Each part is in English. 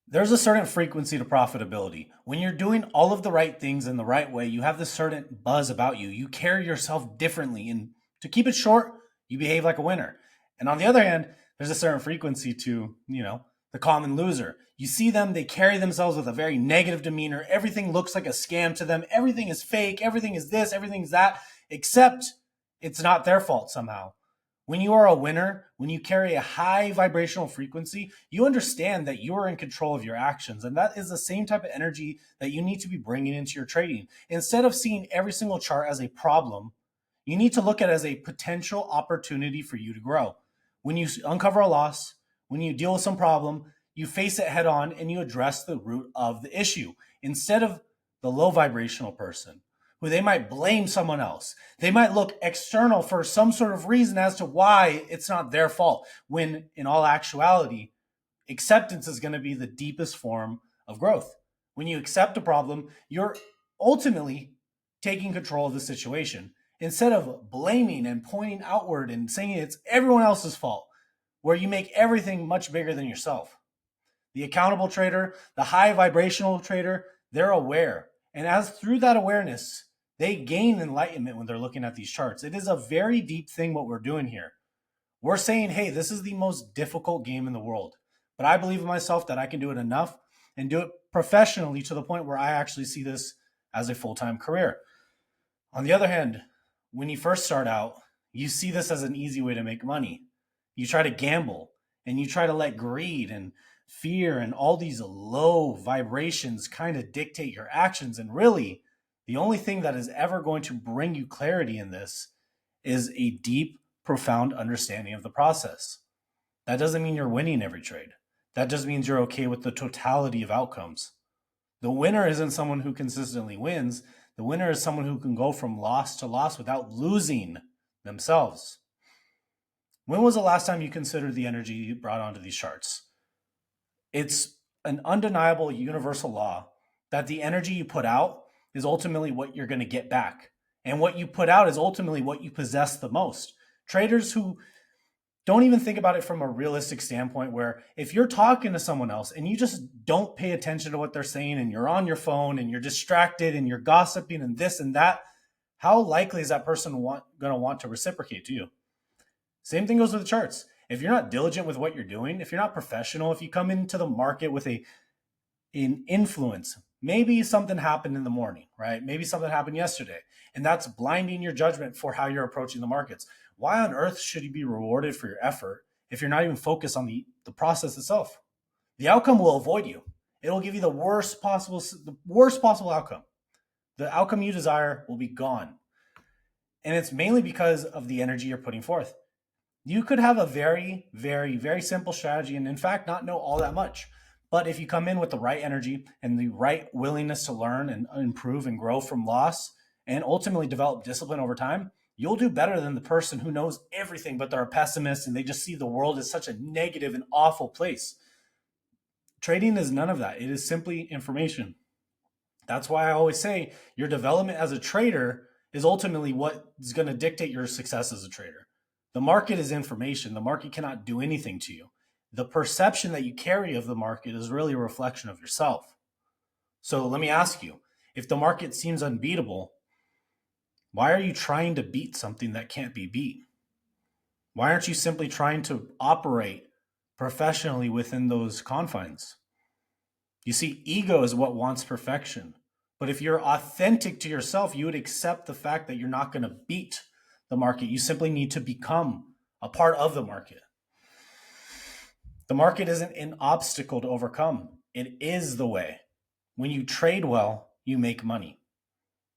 There's a certain frequency to profitability. When you're doing all of the right things in the right way, you have this certain buzz about you. You carry yourself differently. And to keep it short, you behave like a winner. And on the other hand, there's a certain frequency to, the common loser. You see them, they carry themselves with a very negative demeanor. Everything looks like a scam to them. Everything is fake. Everything is this, everything is that, except it's not their fault somehow. When you are a winner, when you carry a high vibrational frequency, you understand that you are in control of your actions. And that is the same type of energy that you need to be bringing into your trading. Instead of seeing every single chart as a problem, you need to look at it as a potential opportunity for you to grow. When you uncover a loss, when you deal with some problem, you face it head on and you address the root of the issue instead of the low vibrational person who they might blame someone else. They might look external for some sort of reason as to why it's not their fault, when in all actuality, acceptance is going to be the deepest form of growth. When you accept a problem, you're ultimately taking control of the situation instead of blaming and pointing outward and saying it's everyone else's fault, where you make everything much bigger than yourself. The accountable trader, the high vibrational trader, they're aware. And as through that awareness, they gain enlightenment when they're looking at these charts. It is a very deep thing what we're doing here. We're saying, hey, this is the most difficult game in the world. But I believe in myself that I can do it enough and do it professionally to the point where I actually see this as a full time career. On the other hand, when you first start out, you see this as an easy way to make money. You try to gamble and you try to let greed and fear and all these low vibrations kind of dictate your actions. And really, the only thing that is ever going to bring you clarity in this is a deep, profound understanding of the process. That doesn't mean you're winning every trade. That just means you're okay with the totality of outcomes. The winner isn't someone who consistently wins. The winner is someone who can go from loss to loss without losing themselves. When was the last time you considered the energy you brought onto these charts? It's an undeniable universal law that the energy you put out is ultimately what you're going to get back. And what you put out is ultimately what you possess the most. Traders who don't even think about it from a realistic standpoint, where if you're talking to someone else and you just don't pay attention to what they're saying and you're on your phone and you're distracted and you're gossiping and this and that, how likely is that person going to want to reciprocate to you? Same thing goes with the charts. If you're not diligent with what you're doing, if you're not professional, if you come into the market with an influence, maybe something happened in the morning, right? Maybe something happened yesterday, and that's blinding your judgment for how you're approaching the markets. Why on earth should you be rewarded for your effort if you're not even focused on the process itself? The outcome will avoid you. It will give you the worst possible outcome. The outcome you desire will be gone. And it's mainly because of the energy you're putting forth. You could have a very, very, very simple strategy and, in fact, not know all that much. But if you come in with the right energy and the right willingness to learn and improve and grow from loss and ultimately develop discipline over time, you'll do better than the person who knows everything, but they're a pessimist and they just see the world as such a negative and awful place. Trading is none of that. It is simply information. That's why I always say your development as a trader is ultimately what is going to dictate your success as a trader. The market is information. The market cannot do anything to you. The perception that you carry of the market is really a reflection of yourself. So let me ask you, if the market seems unbeatable, why are you trying to beat something that can't be beat? Why aren't you simply trying to operate professionally within those confines? You see, ego is what wants perfection. But if you're authentic to yourself, you would accept the fact that you're not going to beat the market. You simply need to become a part of the market. The market isn't an obstacle to overcome, it is the way. When you trade well, you make money.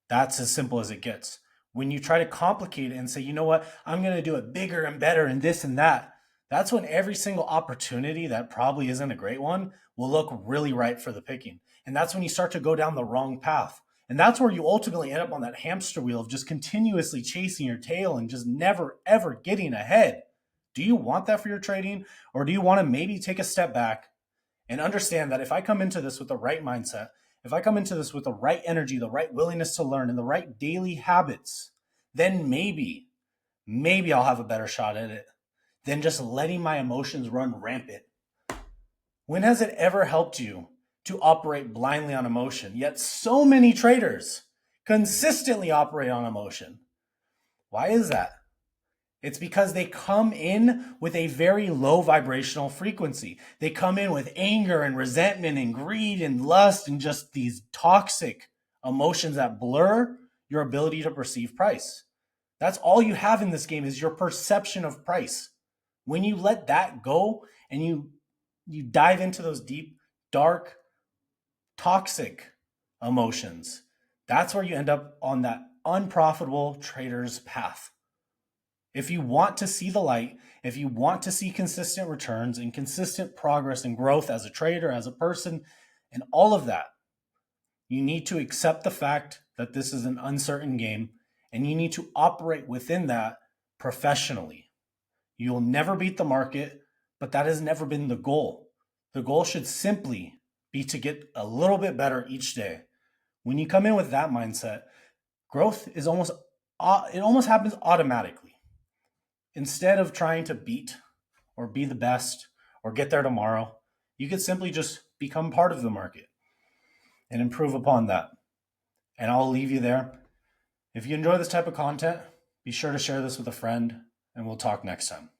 That's as simple as it gets. When you try to complicate it and say, you know what, I'm going to do it bigger and better and this and that, that's when every single opportunity that probably isn't a great one will look really ripe for the picking. And that's when you start to go down the wrong path. And that's where you ultimately end up on that hamster wheel of just continuously chasing your tail and just never, ever getting ahead. Do you want that for your trading? Or do you want to maybe take a step back and understand that if I come into this with the right mindset, if I come into this with the right energy, the right willingness to learn, and the right daily habits, then maybe I'll have a better shot at it than just letting my emotions run rampant. When has it ever helped you to operate blindly on emotion? Yet so many traders consistently operate on emotion. Why is that? It's because they come in with a very low vibrational frequency. They come in with anger and resentment and greed and lust and just these toxic emotions that blur your ability to perceive price. That's all you have in this game is your perception of price. When you let that go and you dive into those deep, dark, toxic emotions, that's where you end up on that unprofitable trader's path. If you want to see the light, if you want to see consistent returns and consistent progress and growth as a trader, as a person, and all of that, you need to accept the fact that this is an uncertain game and you need to operate within that professionally. You'll never beat the market, but that has never been the goal. The goal should simply be to get a little bit better each day. When you come in with that mindset, growth is almost happens automatically. Instead of trying to beat or be the best or get there tomorrow, you could simply just become part of the market and improve upon that. And I'll leave you there. If you enjoy this type of content, be sure to share this with a friend, and we'll talk next time.